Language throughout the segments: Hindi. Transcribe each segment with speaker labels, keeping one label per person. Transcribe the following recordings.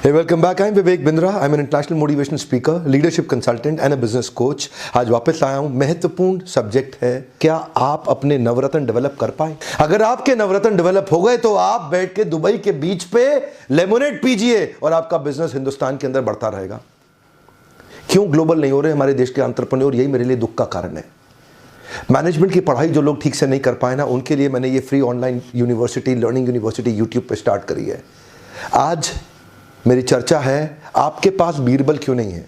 Speaker 1: Hey, welcome back. I'm Vivek Bindra. I'm an international motivational speaker, leadership consultant and a business coach. आज वापस आया हूँ। महत्वपूर्ण सब्जेक्ट है, क्या आप अपने नवरत्न डेवलप कर पाए? अगर आपके नवरत्न डेवलप हो गए तो आप बैठ के दुबई के बीच पे लेमोनेड पीजिए और आपका बिजनेस हिंदुस्तान के अंदर बढ़ता रहेगा। क्यों ग्लोबल नहीं हो रहे हमारे देश के एंटरप्रेन्योर? यही मेरे लिए दुख का कारण है। मैनेजमेंट की पढ़ाई जो लोग ठीक से नहीं कर पाए ना, उनके लिए मैंने ये free online university, learning university YouTube पे स्टार्ट करी है। आज मेरी चर्चा है, आपके पास बीरबल क्यों नहीं है?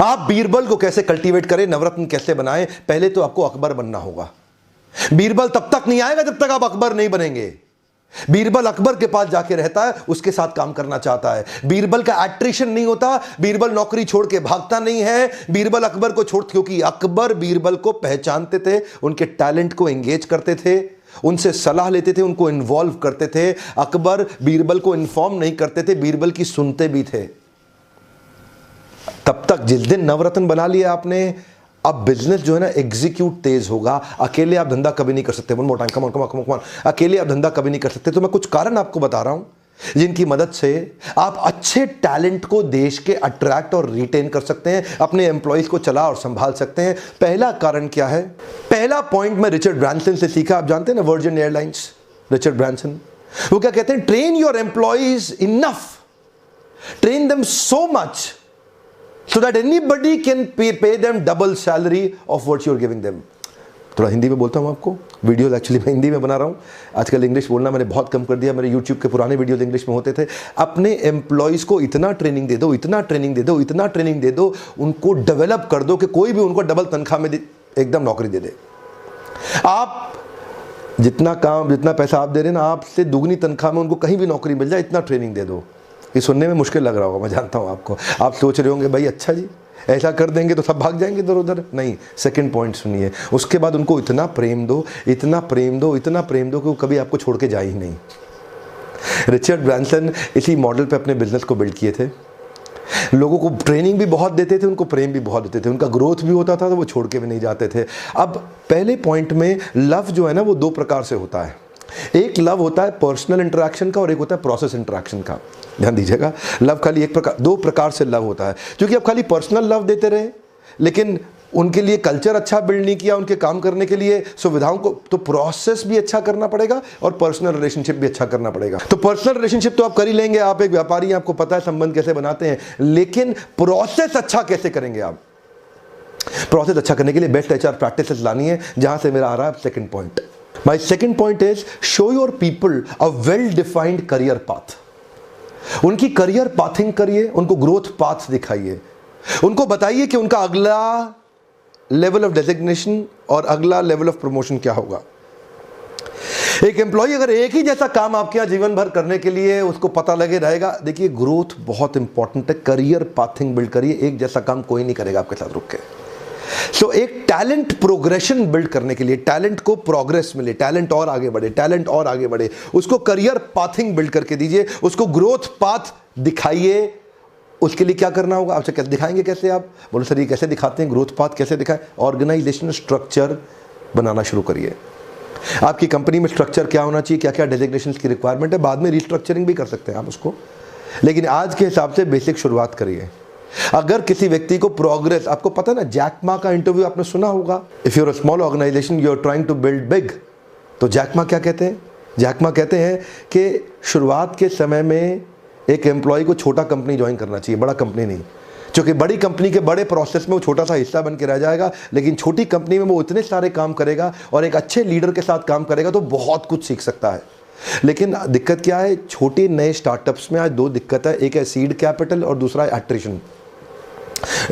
Speaker 1: आप बीरबल को कैसे कल्टीवेट करें, नवरत्न कैसे बनाएं? पहले तो आपको अकबर बनना होगा। बीरबल तब तक नहीं आएगा जब तक आप अकबर नहीं बनेंगे। बीरबल अकबर के पास जाके रहता है, उसके साथ काम करना चाहता है। बीरबल का एट्रिशन नहीं होता, बीरबल नौकरी छोड़ के भागता नहीं है। बीरबल अकबर को छोड़, क्योंकि अकबर बीरबल को पहचानते थे, उनके टैलेंट को एंगेज करते थे, उनसे सलाह लेते थे, उनको इन्वॉल्व करते थे। अकबर बीरबल को इन्फॉर्म नहीं करते थे, बीरबल की सुनते भी थे। तब तक जिस दिन नवरत्न बना लिया आपने, अब बिजनेस जो है ना एग्जीक्यूट तेज होगा। अकेले आप धंधा कभी नहीं कर सकते। One more time, come on come on come on. अकेले आप धंधा कभी नहीं कर सकते। तो मैं कुछ कारण आपको बता रहा हूं जिनकी मदद से आप अच्छे टैलेंट को देश के अट्रैक्ट और रिटेन कर सकते हैं, अपने एम्प्लॉइज को चला और संभाल सकते हैं। पहला कारण क्या है? पहला पॉइंट मैं रिचर्ड ब्रांसन से सीखा। आप जानते हैं ना, वर्जिन एयरलाइंस, रिचर्ड ब्रांसन, वो क्या कहते हैं? Train your employees enough, train them so much so that anybody can pay them double salary of what you're giving them. थोड़ा हिंदी में बोलता हूँ आपको। वीडियोस एक्चुअली मैं हिंदी में बना रहा हूँ। आजकल इंग्लिश बोलना मैंने बहुत कम कर दिया। मेरे यूट्यूब के पुराने वीडियोस इंग्लिश में होते थे। अपने एम्प्लॉयज़ को इतना ट्रेनिंग दे दो, इतना ट्रेनिंग दे दो, इतना ट्रेनिंग दे दो, उनको डेवलप कर दो कि कोई भी उनको डबल तनख्वाह में एकदम नौकरी दे दे। आप जितना काम, जितना पैसा आप दे रहे हैं ना, आपसे दुगनी तनख्वाह में उनको कहीं भी नौकरी मिल जाए, इतना ट्रेनिंग दे दो। ये सुनने में मुश्किल लग रहा होगा, मैं जानता हूँ आपको। आप सोच रहे होंगे भाई अच्छा जी ऐसा कर देंगे तो सब भाग जाएंगे इधर उधर। नहीं, सेकंड पॉइंट सुनिए। उसके बाद उनको इतना प्रेम दो, इतना प्रेम दो, इतना प्रेम दो कि वो कभी आपको छोड़ के जाए ही नहीं। रिचर्ड ब्रांसन इसी मॉडल पे अपने बिजनेस को बिल्ड किए थे। लोगों को ट्रेनिंग भी बहुत देते थे, उनको प्रेम भी बहुत देते थे, उनका ग्रोथ भी होता था तो वो छोड़ के भी नहीं जाते थे। अब पहले पॉइंट में लव जो है ना, वो दो प्रकार से होता है। एक लव होता है पर्सनल इंटरेक्शन का और एक होता है प्रोसेस इंटरेक्शन का। ध्यान दीजिएगा, लव खाली एक प्रकार, दो प्रकार से लव होता है। क्योंकि आप खाली पर्सनल लव देते रहे लेकिन उनके लिए कल्चर अच्छा बिल्ड नहीं किया, उनके काम करने के लिए सुविधाओं को, तो प्रोसेस भी अच्छा करना पड़ेगा और पर्सनल रिलेशनशिप भी अच्छा करना पड़ेगा। तो पर्सनल रिलेशनशिप तो आप कर ही लेंगे, आप एक व्यापारी हैं, आपको पता है संबंध कैसे बनाते हैं, लेकिन प्रोसेस अच्छा कैसे करेंगे आप? प्रोसेस अच्छा करने के लिए बेस्ट एचआर प्रैक्टिसेस लानी है, जहां से मेरा आ रहा है second point. My second point is show your people a well defined career path. उनकी करियर पाथिंग करिए, उनको ग्रोथ पाथ दिखाइए, उनको बताइए कि उनका अगला लेवल ऑफ डेजिग्नेशन और अगला लेवल ऑफ प्रमोशन क्या होगा। एक एम्प्लॉय अगर एक ही जैसा काम आपके यहां जीवन भर करने के लिए उसको पता लगे रहेगा, देखिए ग्रोथ बहुत इंपॉर्टेंट है। करियर पाथिंग बिल्ड करिए, एक जैसा काम कोई नहीं करेगा आपके साथ रुक के। सो एक टैलेंट प्रोग्रेशन बिल्ड करने के लिए, टैलेंट को प्रोग्रेस मिले, टैलेंट और आगे बढ़े, टैलेंट और आगे बढ़े, उसको करियर पाथिंग बिल्ड करके दीजिए, उसको ग्रोथ पाथ दिखाइए। उसके लिए क्या करना होगा? आपसे कैसे दिखाएंगे? कैसे? आप बोलो सर ये कैसे दिखाते हैं, ग्रोथ पाथ कैसे दिखाएं? ऑर्गेनाइजेशनल स्ट्रक्चर बनाना शुरू करिए। आपकी कंपनी में स्ट्रक्चर क्या होना चाहिए, क्या क्या डेजिग्नेशन की रिक्वायरमेंट है, बाद में रिस्ट्रक्चरिंग भी कर सकते हैं आप उसको, लेकिन आज के हिसाब से बेसिक शुरुआत करिए। अगर किसी व्यक्ति को प्रोग्रेस, आपको पता है ना, जैक मा का इंटरव्यू आपने सुना होगा, if you are a small organization you are trying to build big, तो जैक मा क्या कहते हैं? जैक मा कहते हैं कि शुरुआत के समय में एक एम्प्लॉय को छोटा कंपनी ज्वाइन करना चाहिए, बड़ा कंपनी नहीं। क्योंकि बड़ी कंपनी के बड़े प्रोसेस में वो छोटा सा हिस्सा बन के रह जाएगा, लेकिन छोटी कंपनी में वो इतने सारे काम करेगा और एक अच्छे लीडर के साथ काम करेगा तो बहुत कुछ सीख सकता है। लेकिन दिक्कत क्या है? छोटे नए स्टार्टअप्स में आज दो दिक्कत है, एक है सीड कैपिटल और दूसरा है एट्रिशन।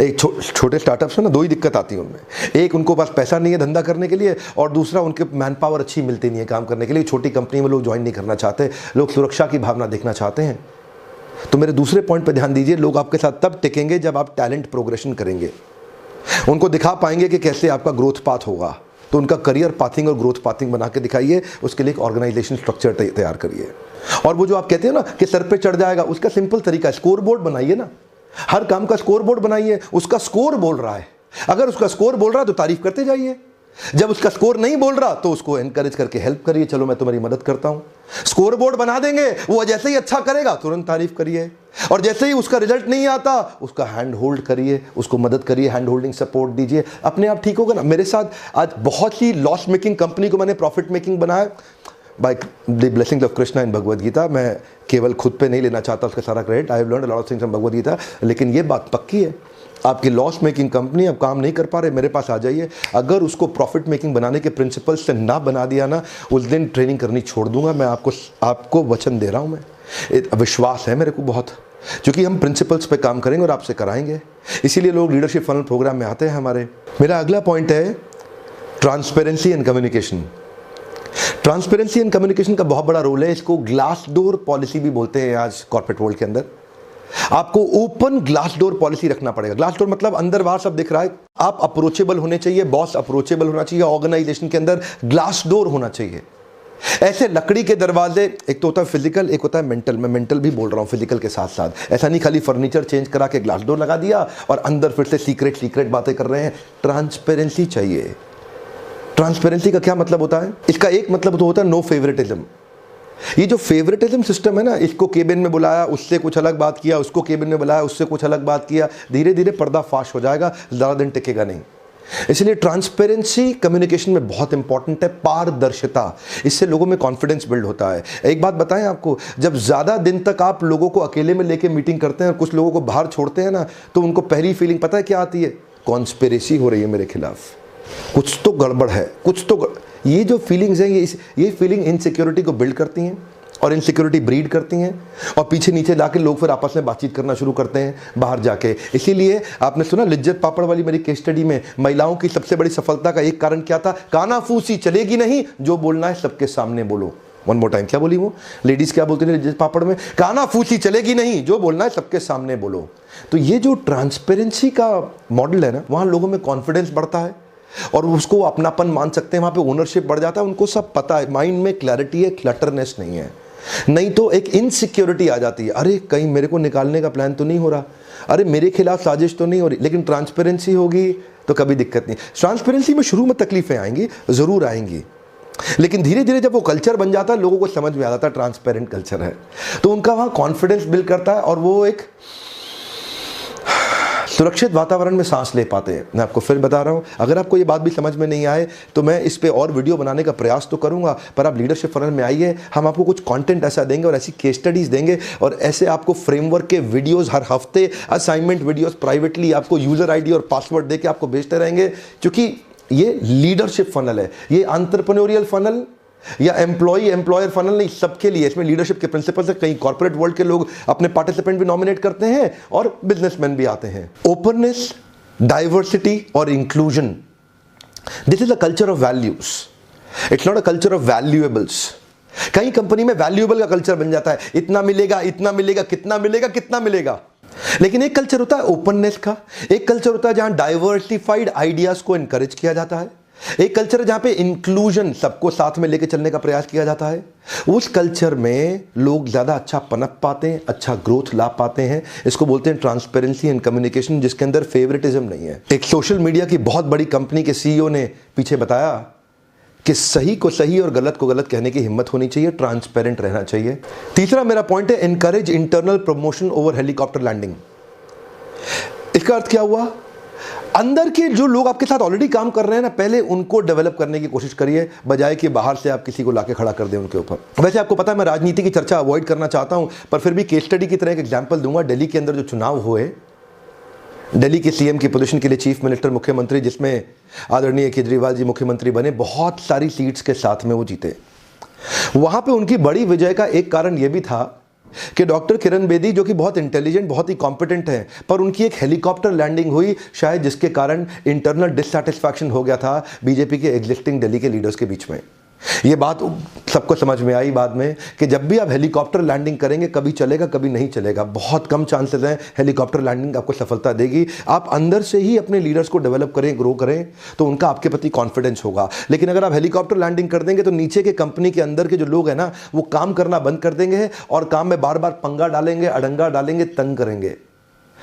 Speaker 1: एक छोटे स्टार्टअप्स में ना दो ही दिक्कत आती है उनमें, एक उनको पास पैसा नहीं है धंधा करने के लिए और दूसरा उनके मैन पावर अच्छी मिलती नहीं है काम करने के लिए। छोटी कंपनी में लोग ज्वाइन नहीं करना चाहते, लोग सुरक्षा की भावना देखना चाहते हैं। तो मेरे दूसरे पॉइंट पे ध्यान दीजिए, लोग आपके साथ तब टिकेंगे जब आप टैलेंट प्रोग्रेशन करेंगे, उनको दिखा पाएंगे कि कैसे आपका ग्रोथ पाथ होगा। तो उनका करियर पाथिंग और ग्रोथ पाथिंग बना के दिखाइए, उसके लिए एक ऑर्गेनाइजेशन स्ट्रक्चर तैयार करिए। और वो जो आप कहते हैं ना कि सर पे चढ़ जाएगा, उसका सिंपल तरीका है, स्कोर बोर्ड बनाइए ना। हर काम का स्कोर बोर्ड बनाइए, उसका स्कोर बोल रहा है, अगर उसका स्कोर बोल रहा है तो तारीफ करते जाइए। जब उसका स्कोर नहीं बोल रहा तो उसको एनकरेज करके हेल्प करिए, चलो मैं तुम्हारी मदद करता हूं। स्कोर बोर्ड बना देंगे, वो जैसे ही अच्छा करेगा तुरंत तारीफ करिए, और जैसे ही उसका रिजल्ट नहीं आता उसका हैंड होल्ड करिए, उसको मदद करिए, हैंड होल्डिंग सपोर्ट दीजिए, अपने आप ठीक होगा ना। मेरे साथ आज बहुत सी लॉस मेकिंग कंपनी को मैंने प्रॉफिट मेकिंग बनाया by the blessings of Krishna in Bhagavad Gita. मैं केवल खुद पे नहीं लेना चाहता उसका सारा credit, I have learned a lot of things from Bhagavad Gita, लेकिन ये बात पक्की है, आपकी लॉस मेकिंग कंपनी अब काम नहीं कर पा रहे, मेरे पास आ जाइए। अगर उसको प्रॉफिट मेकिंग बनाने के प्रिंसिपल्स से ना बना दिया ना, उस दिन ट्रेनिंग करनी छोड़ दूंगा। मैं आपको वचन दे रहा हूं, मैं विश्वास है मेरे को बहुत, क्योंकि हम प्रिंसिपल्स पे काम करेंगे और आपसे कराएंगे, इसीलिए लोग लीडरशिप फनल प्रोग्राम में आते हैं हमारे। मेरा अगला पॉइंट है transparency and communication. Transparency and communication का बहुत बड़ा रोल है, इसको ग्लास डोर पॉलिसी भी बोलते हैं आज कॉर्पोरेट वर्ल्ड के अंदर। आपको ओपन ग्लास डोर पॉलिसी रखना पड़ेगा। ग्लास डोर मतलब अंदर बाहर सब दिख रहा है, आप अप्रोचेबल होने चाहिए, बॉस अप्रोचेबल होना चाहिए, ऑर्गेनाइजेशन के अंदर ग्लास डोर होना चाहिए। ऐसे लकड़ी के दरवाजे, एक तो होता है फिजिकल, एक होता है मेंटल। मैं मेंटल भी बोल रहा हूं फिजिकल के साथ साथ। ऐसा नहीं खाली फर्नीचर चेंज करा के ग्लास डोर लगा दिया और अंदर फिर से सीक्रेट बातें कर रहे हैं। ट्रांसपेरेंसी चाहिए। ट्रांसपेरेंसी का क्या मतलब होता है? इसका एक मतलब तो होता है नो फेवरेटिज्म। ये जो फेवरेटिज्म सिस्टम है ना, इसको केबिन में बुलाया, उससे कुछ अलग बात किया, उसको केबिन में बुलाया, उससे कुछ अलग बात किया, धीरे धीरे पर्दा फाश हो जाएगा, ज़्यादा दिन टिकेगा नहीं। इसलिए ट्रांसपेरेंसी कम्युनिकेशन में बहुत इंपॉर्टेंट है। पारदर्शिता, इससे लोगों में कॉन्फिडेंस बिल्ड होता है। एक बात बताएं आपको, जब ज़्यादा दिन तक आप लोगों को अकेले में लेके मीटिंग करते हैं और कुछ लोगों को बाहर छोड़ते हैं ना, तो उनको पहली फीलिंग पता है क्या आती है? कॉन्स्पिरेसी हो रही है मेरे खिलाफ, कुछ तो गड़बड़ है, कुछ तो ये जो फीलिंग्स हैं, ये फीलिंग इनसिक्योरिटी को बिल्ड करती हैं और इनसिक्योरिटी ब्रीड करती हैं, और पीछे नीचे जाके लोग फिर आपस में बातचीत करना शुरू करते हैं बाहर जाके। इसीलिए आपने सुना लिज्जत पापड़ वाली मेरी केस स्टडी में, महिलाओं की सबसे बड़ी सफलता का एक कारण क्या था? कानाफूसी चलेगी नहीं, जो बोलना है सबके सामने बोलो। वन मोर टाइम, क्या बोली वो लेडीज? क्या बोलती थी लिज्जत पापड़ में? कानाफूसी चलेगी नहीं, जो बोलना है सबके सामने बोलो। तो ये जो ट्रांसपेरेंसी का मॉडल है ना, वहां लोगों में कॉन्फिडेंस बढ़ता है और उसको अपनापन मान सकते हैं, वहां पे ओनरशिप बढ़ जाता है। उनको सब पता है, माइंड में क्लैरिटी है, क्लटरनेस नहीं है। नहीं तो एक इनसिक्योरिटी आ जाती है, अरे कहीं मेरे को निकालने का प्लान तो नहीं हो रहा, अरे मेरे खिलाफ साजिश तो नहीं हो रही। लेकिन ट्रांसपेरेंसी होगी तो कभी दिक्कत नहीं। ट्रांसपेरेंसी में शुरू में तकलीफें आएंगी, जरूर आएंगी, लेकिन धीरे धीरे जब वो कल्चर बन जाता है, लोगों को समझ में आ जाता है ट्रांसपेरेंट कल्चर है, तो उनका वहां कॉन्फिडेंस बिल्ड करता है और वो एक सुरक्षित वातावरण में सांस ले पाते हैं। मैं आपको फिर बता रहा हूं, अगर आपको ये बात भी समझ में नहीं आए तो मैं इस पे और वीडियो बनाने का प्रयास तो करूंगा, पर आप लीडरशिप फनल में आइए, हम आपको कुछ कंटेंट ऐसा देंगे और ऐसी केस स्टडीज देंगे और ऐसे आपको फ्रेमवर्क के वीडियोस हर हफ्ते, असाइनमेंट वीडियोस प्राइवेटली आपको यूजर आईडी और पासवर्ड देके आपको भेजते रहेंगे, क्योंकि ये लीडरशिप फनल है, ये एंटरप्रेन्योरियल फनल या एम्प्लॉय एम्प्लॉयर फनल नहीं, सबके लिए। इसमें लीडरशिप के प्रिंसिपल से कई कॉर्पोरेट वर्ल्ड के लोग अपने पार्टिसिपेंट भी नॉमिनेट करते हैं और बिजनेसमैन भी आते हैं। ओपननेस, डाइवर्सिटी और inclusion, this is a culture of values, it's not a culture of valuables. कई कंपनी में वैल्यूएबल का कल्चर बन जाता है, इतना मिलेगा, इतना मिलेगा, कितना मिलेगा, कितना मिलेगा। लेकिन एक कल्चर होता है ओपननेस का, एक कल्चर होता है जहां डाइवर्सिफाइड आइडियाज को एनकरेज किया जाता है, एक कल्चर है जहां पे इंक्लूजन, सबको साथ में लेके चलने का प्रयास किया जाता है। उस कल्चर में लोग ज्यादा अच्छा पनप पाते हैं, अच्छा ग्रोथ ला पाते हैं। इसको बोलते हैं ट्रांसपेरेंसी एंड कम्युनिकेशन, जिसके अंदर फेवरेटिज्म नहीं है। एक सोशल मीडिया की बहुत बड़ी कंपनी के सीईओ ने पीछे बताया कि सही को सही और गलत को गलत कहने की हिम्मत होनी चाहिए, ट्रांसपेरेंट रहना चाहिए। तीसरा मेरा पॉइंट है encourage internal promotion over helicopter landing. इसका अर्थ क्या हुआ? अंदर के जो लोग आपके साथ ऑलरेडी काम कर रहे हैं ना, पहले उनको डेवलप करने की कोशिश करिए, बजाय कि बाहर से आप किसी को लाके खड़ा कर दें उनके ऊपर। वैसे आपको पता है मैं राजनीति की चर्चा अवॉइड करना चाहता हूं, पर फिर भी केस स्टडी की तरह एक एग्जांपल दूंगा। दिल्ली के अंदर जो चुनाव हुए, दिल्ली के सीएम की पोजीशन के लिए चीफ मिनिस्टर मुख्यमंत्री, जिसमें आदरणीय केजरीवाल जी मुख्यमंत्री बने, बहुत सारी सीट्स के साथ में वो जीते। वहां पे उनकी बड़ी विजय का एक कारण यह भी था कि डॉक्टर किरण बेदी, जो कि बहुत इंटेलिजेंट, बहुत ही कॉम्पिटेंट हैं, पर उनकी एक हेलीकॉप्टर लैंडिंग हुई, शायद जिसके कारण इंटरनल डिससैटिस्फैक्शन हो गया था बीजेपी के एग्जिस्टिंग दिल्ली के लीडर्स के बीच में। ये बात सबको समझ में आई बाद में कि जब भी आप हेलीकॉप्टर लैंडिंग करेंगे, कभी चलेगा कभी नहीं चलेगा, बहुत कम चांसेस हैं हेलीकॉप्टर लैंडिंग आपको सफलता देगी। आप अंदर से ही अपने लीडर्स को डेवलप करें, ग्रो करें, तो उनका आपके प्रति कॉन्फिडेंस होगा। लेकिन अगर आप हेलीकॉप्टर लैंडिंग कर देंगे तो नीचे के कंपनी के अंदर के जो लोग हैं ना, वो काम करना बंद कर देंगे और काम में बार बार पंगा डालेंगे, अड़ंगा डालेंगे, तंग करेंगे।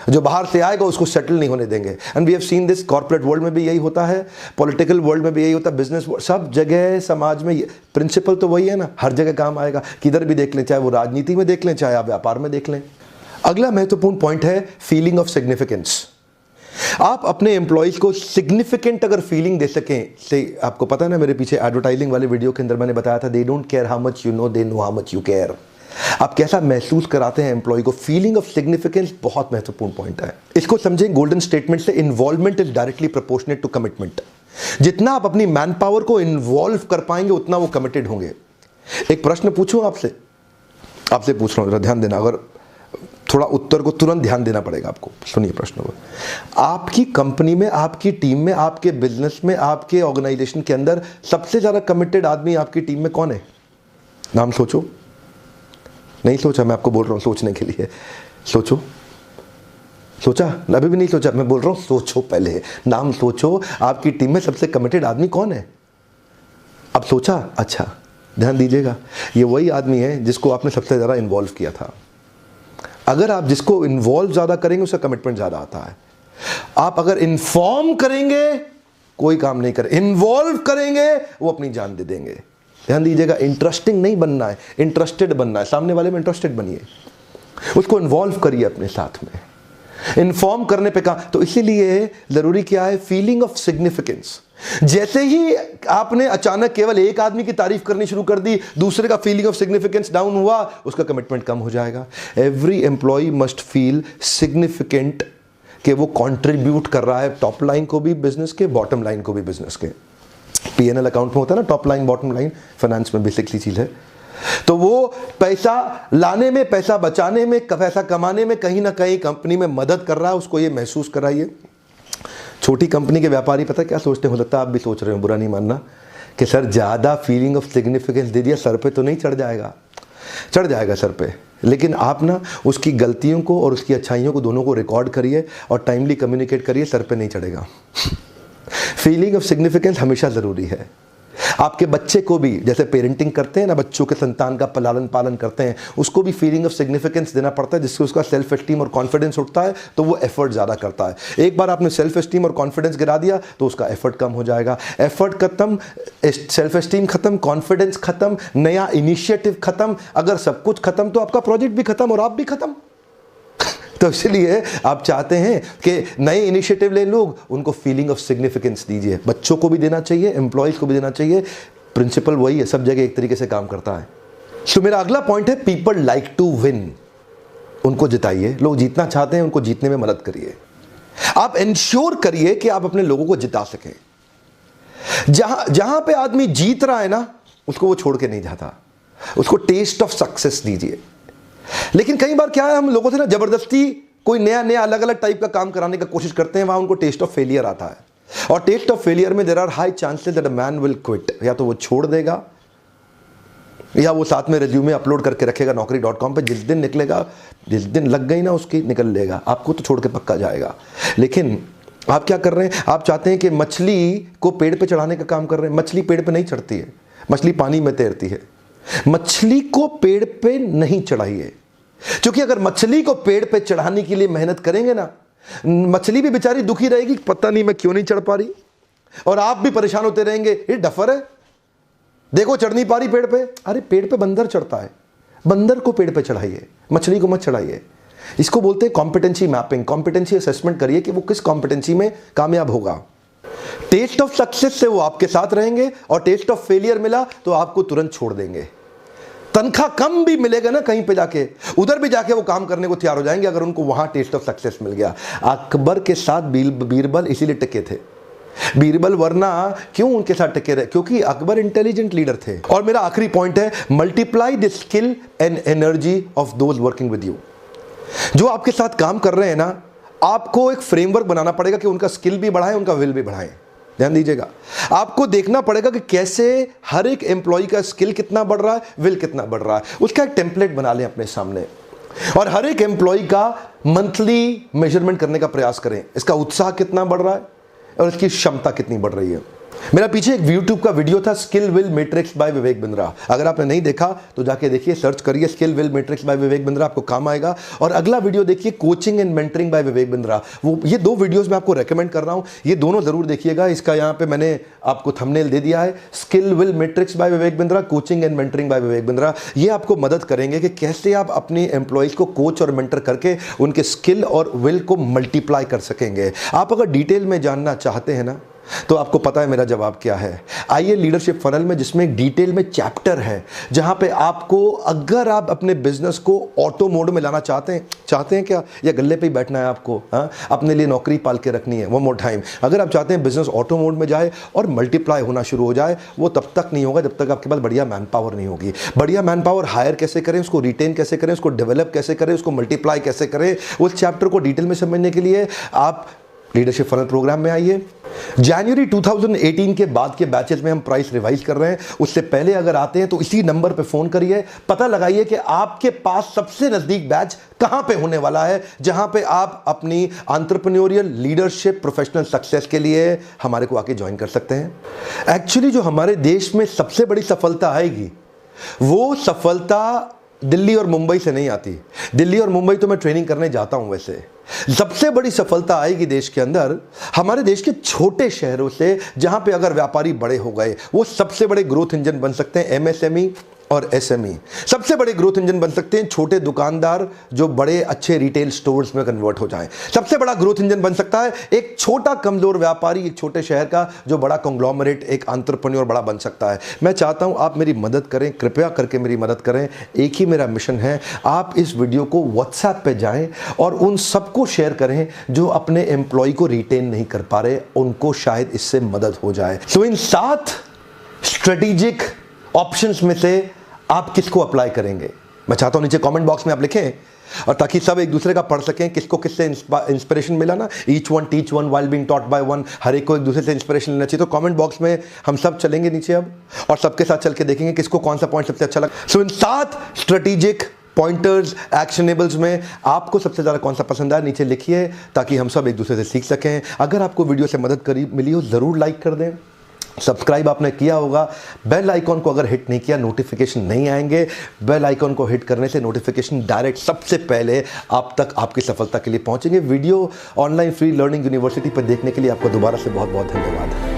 Speaker 1: जो बाहर से आएगा उसको सेटल नहीं होने देंगे। And we have seen this, corporate world में भी यही होता है, पॉलिटिकल वर्ल्ड में भी यही होता है, बिजनेस सब जगह समाज में प्रिंसिपल तो वही है ना, हर जगह काम आएगा, किधर भी देख लें, चाहे वो राजनीति में देख लें, चाहे आप व्यापार में देख लें। अगला महत्वपूर्ण पॉइंट है फीलिंग ऑफ सिग्निफिकेंस। आप अपने एम्प्लॉयज को सिग्निफिकेंट अगर फीलिंग दे सकें, से आपको पता है ना, मेरे पीछे एडवर्टाइजिंग वाले वीडियो के अंदर मैंने बताया था, they don't care how much you know, they know how much you care. आप कैसा महसूस कराते हैं एम्प्लॉय को, फीलिंग ऑफ सिग्निफिकेंस बहुत महत्वपूर्ण पॉइंट है। इसको समझें गोल्डन स्टेटमेंट से, involvement is directly proportionate to commitment. जितना आप अपनी मैन पावर को इन्वॉल्व कर पाएंगे उतना वो कमिटेड होंगे। एक प्रश्न पूछूं आपसे पूछ रहा हूं, जरा ध्यान देना, अगर थोड़ा उत्तर को तुरंत ध्यान देना पड़ेगा आपको। सुनिए प्रश्न को, आपकी कंपनी में, आपकी टीम में, आपके बिजनेस में, आपके ऑर्गेनाइजेशन के अंदर सबसे ज्यादा कमिटेड आदमी आपकी टीम में कौन है? नाम सोचो। नहीं सोचा? मैं आपको बोल रहा हूं सोचने के लिए। सोचो, सोचा? अभी भी नहीं सोचा? मैं बोल रहा हूं सोचो, पहले नाम सोचो। आपकी टीम में सबसे कमिटेड आदमी कौन है? अब सोचा? अच्छा, ध्यान दीजिएगा, ये वही आदमी है जिसको आपने सबसे ज्यादा इन्वॉल्व किया था। अगर आप जिसको इन्वॉल्व ज्यादा करेंगे उसका कमिटमेंट ज्यादा आता है। आप अगर इन्फॉर्म करेंगे कोई काम नहीं करे, इन्वॉल्व करेंगे वो अपनी जान दे देंगे। ध्यान दीजिएगा, इंटरेस्टिंग नहीं बनना है, इंटरेस्टेड बनना है। सामने वाले में इंटरेस्टेड बनिए, उसको इन्वॉल्व करिए अपने साथ में, इन्फॉर्म करने पे कहा। तो इसीलिए जरूरी क्या है? Feeling of significance. जैसे ही आपने अचानक केवल एक आदमी की तारीफ करनी शुरू कर दी, दूसरे का फीलिंग ऑफ सिग्निफिकेंस डाउन हुआ, उसका कमिटमेंट कम हो जाएगा। Every employ must feel significant, कि वो कंट्रीब्यूट कर रहा है टॉप लाइन को भी बिजनेस के, बॉटम लाइन को भी बिजनेस के। P&L अकाउंट में होता है ना, top line bottom line, finance में बेसिकली चीज है। तो वो पैसा लाने में, पैसा बचाने में, पैसा कमाने में कहीं ना कहीं कंपनी में मदद कर रहा है, उसको ये महसूस कराइए। छोटी कंपनी के व्यापारी पता क्या सोचते हैं, हो सकता है आप भी सोच रहे हो, बुरा नहीं मानना, कि सर ज़्यादा फीलिंग ऑफ सिग्निफिकेंस दे दिया, सर पे तो नहीं चढ़ जाएगा? चढ़ जाएगा सर पे, लेकिन आप ना उसकी गलतियों को और उसकी अच्छाइयों को दोनों को रिकॉर्ड करिए और टाइमली कम्युनिकेट करिए, सर पे नहीं चढ़ेगा। फीलिंग ऑफ सिग्निफिकेंस हमेशा ज़रूरी है। आपके बच्चे को भी, जैसे पेरेंटिंग करते हैं ना, बच्चों के संतान का लालन पालन करते हैं, उसको भी फीलिंग ऑफ सिग्निफिकेंस देना पड़ता है, जिससे उसका सेल्फ एस्टीम और कॉन्फिडेंस उठता है, तो वो एफर्ट ज़्यादा करता है। एक बार आपने सेल्फ एस्टीम और कॉन्फिडेंस गिरा दिया तो उसका एफर्ट कम हो जाएगा। एफर्ट खत्म, सेल्फ एस्टीम खत्म, कॉन्फिडेंस खत्म, नया इनिशिएटिव खत्म। अगर सब कुछ खत्म तो आपका प्रोजेक्ट भी खत्म और आप भी खत्म। तो इसलिए आप चाहते हैं कि नए इनिशिएटिव ले लोग, उनको फीलिंग ऑफ सिग्निफिकेंस दीजिए। बच्चों को भी देना चाहिए, एम्प्लॉयज को भी देना चाहिए। प्रिंसिपल वही है, सब जगह एक तरीके से काम करता है। तो मेरा अगला पॉइंट है, पीपल लाइक टू विन। उनको जिताइए, लोग जीतना चाहते हैं, उनको जीतने में मदद करिए। आप इंश्योर करिए कि आप अपने लोगों को जिता सकें। जहां पे आदमी जीत रहा है ना, उसको वो छोड़ के नहीं जाता, उसको टेस्ट ऑफ सक्सेस दीजिए। लेकिन कई बार क्या है, हम लोगों से ना जबरदस्ती कोई नया नया अलग अलग टाइप का काम कराने का कोशिश करते हैं, वहां उनको टेस्ट ऑफ फेलियर आता है। और टेस्ट ऑफ फेलियर में there are high chances that a man will quit. या तो वो छोड़ देगा, या वो साथ में रिज्यूमे अपलोड करके रखेगा naukri.com पे, जिस दिन निकलेगा, जिस दिन लग गई ना उसकी, निकल लेगा, आपको तो छोड़ के पक्का जाएगा। लेकिन आप क्या कर रहे हैं? आप चाहते हैं कि मछली को पेड़ पे चढ़ाने का काम कर रहे हैं। मछली पेड़ पे नहीं चढ़ती है, मछली पानी में तैरती है। मछली को पेड़ पे नहीं चढ़ाइए, क्योंकि अगर मछली को पेड़ पे चढ़ाने के लिए मेहनत करेंगे ना, मछली भी बेचारी दुखी रहेगी, पता नहीं मैं क्यों नहीं चढ़ पा रही, और आप भी परेशान होते रहेंगे, ये डफर है, देखो चढ़ नहीं पा रही पेड़ पे। अरे पेड़ पे बंदर चढ़ता है, बंदर को पेड़ पे चढ़ाइए, मछली को मत चढ़ाइए। इसको बोलते हैं कॉम्पिटेंसी मैपिंग। कॉम्पिटेंसी असेसमेंट करिए कि वो किस कॉम्पिटेंसी में कामयाब होगा। टेस्ट ऑफ सक्सेस से वो आपके साथ रहेंगे, और टेस्ट ऑफ फेलियर मिला तो आपको तुरंत छोड़ देंगे। तनख्वाह कम भी मिलेगा ना कहीं पे जाके, उधर भी जाके वो काम करने को तैयार हो जाएंगे, अगर उनको वहां टेस्ट ऑफ सक्सेस मिल गया। अकबर के साथ बीरबल इसीलिए टिके थे। बीरबल वरना क्यों उनके साथ टिके रहे? क्योंकि अकबर इंटेलिजेंट लीडर थे। और मेरा आखिरी पॉइंट है, multiply the skill and energy of those working with you. जो आपके साथ काम कर रहे हैं ना, आपको एक फ्रेमवर्क बनाना पड़ेगा कि उनका स्किल भी बढ़ाएं, उनका विल भी बढ़ाएं। ध्यान दीजिएगा, आपको देखना पड़ेगा कि कैसे हर एक एम्प्लॉय का स्किल कितना बढ़ रहा है, विल कितना बढ़ रहा है। उसका एक टेम्पलेट बना लें अपने सामने, और हर एक एम्प्लॉय का मंथली मेजरमेंट करने का प्रयास करें। इसका उत्साह कितना बढ़ रहा है और इसकी क्षमता कितनी बढ़ रही है। मेरा पीछे एक यूट्यूब का वीडियो था skill will matrix by Vivek Bindra. अगर आपने नहीं देखा तो जाके देखिए, सर्च करिए skill will matrix by Vivek Bindra, आपको काम आएगा। और अगला वीडियो देखिए coaching and mentoring by Vivek Bindra. ये 2 वीडियोस मैं आपको रेकमेंड कर रहा हूं, ये दोनों जरूर देखिएगा। इसका यहां पे मैंने आपको थंबनेल दे दिया है, skill will matrix by Vivek Bindra, coaching and mentoring by Vivek Bindra. ये आपको मदद करेंगे कि कैसे आप अपनी एम्प्लॉइज को कोच और मेंटर करके उनके स्किल और विल को मल्टीप्लाई कर सकेंगे। आप अगर डिटेल में जानना चाहते हैं ना, तो आपको पता है मेरा जवाब क्या है। आइए लीडरशिप फनल में, जिसमें डिटेल में चैप्टर है, जहां पे आपको, अगर आप अपने बिजनेस को ऑटो मोड में लाना चाहते हैं क्या, या गल्ले पे ही बैठना है आपको, हाँ, अपने लिए नौकरी पाल के रखनी है। वन मोर टाइम, अगर आप चाहते हैं बिजनेस ऑटो मोड में जाए और मल्टीप्लाई होना शुरू हो जाए, वो तब तक नहीं होगा जब तक आपके पास बढ़िया मैन पावर नहीं होगी। बढ़िया मैन पावर हायर कैसे करें, उसको रिटेन कैसे करें, उसको डेवलप कैसे करें, उसको मल्टीप्लाई कैसे करें, उस चैप्टर को डिटेल में समझने के लिए आप लीडरशिप फनल प्रोग्राम में आइए। जनवरी 2018 के बाद के बैचेस में हम प्राइस रिवाइज कर रहे हैं। उससे पहले अगर आते हैं तो इसी नंबर पे फोन करिए, पता लगाइए कि आपके पास सबसे नजदीक बैच कहां पे होने वाला है, जहां पे आप अपनी एंटरप्रेन्योरियल लीडरशिप प्रोफेशनल सक्सेस के लिए हमारे को आके ज्वाइन कर सकते हैं। एक्चुअली जो हमारे देश में सबसे बड़ी सफलता आएगी, वो सफलता दिल्ली और मुंबई से नहीं आती। दिल्ली और मुंबई तो मैं ट्रेनिंग करने जाता हूं। वैसे सबसे बड़ी सफलता आएगी देश के अंदर हमारे देश के छोटे शहरों से, जहां पे अगर व्यापारी बड़े हो गए, वो सबसे बड़े ग्रोथ इंजन बन सकते हैं। एमएसएमई और एसएमई सबसे बड़े ग्रोथ इंजन बन सकते हैं। छोटे दुकानदार जो बड़े अच्छे रिटेल स्टोर्स में कन्वर्ट हो जाएं, सबसे बड़ा ग्रोथ इंजन बन सकता है एक छोटा कमजोर व्यापारी एक छोटे शहर का, जो बड़ा कंग्लोमरेट एक एंटरप्रेन्योर बड़ा बन सकता है। मैं चाहता हूं आप मेरी मदद करें, कृपया करके मेरी मदद करें। एक ही मेरा मिशन है, आप इस वीडियो को व्हाट्सएप पे जाएं और उन सबको शेयर करें जो अपने एम्प्लॉय को रिटेन नहीं कर पा रहे, उनको शायद इससे मदद हो जाए। सो इन 7 स्ट्रेटेजिक ऑप्शंस में से आप किसको अप्लाई करेंगे, मैं चाहता हूं नीचे कमेंट बॉक्स में आप लिखें, और ताकि सब एक दूसरे का पढ़ सकें, किसको किससे इंस्पिरेशन मिला ना। Each one teach one while being taught by one, हर एक को एक दूसरे से इंस्पिरेशन लेना चाहिए। तो कमेंट बॉक्स में हम सब चलेंगे नीचे अब, और सबके साथ चल के देखेंगे किसको कौन सा पॉइंट सबसे अच्छा लगा। सो इन 7 स्ट्रेटेजिक पॉइंटर्स एक्शनेबल्स में आपको सबसे ज़्यादा कौन सा पसंद आया, नीचे लिखिए, ताकि हम सब एक दूसरे से सीख सकें। अगर आपको वीडियो से मदद मिली हो, ज़रूर लाइक कर दें। सब्सक्राइब आपने किया होगा, बेल आइकॉन को अगर हिट नहीं किया, नोटिफिकेशन नहीं आएंगे। बेल आइकॉन को हिट करने से नोटिफिकेशन डायरेक्ट सबसे पहले आप तक आपकी सफलता के लिए पहुंचेंगे। Video online free learning university पर देखने के लिए आपको दोबारा से बहुत बहुत धन्यवाद।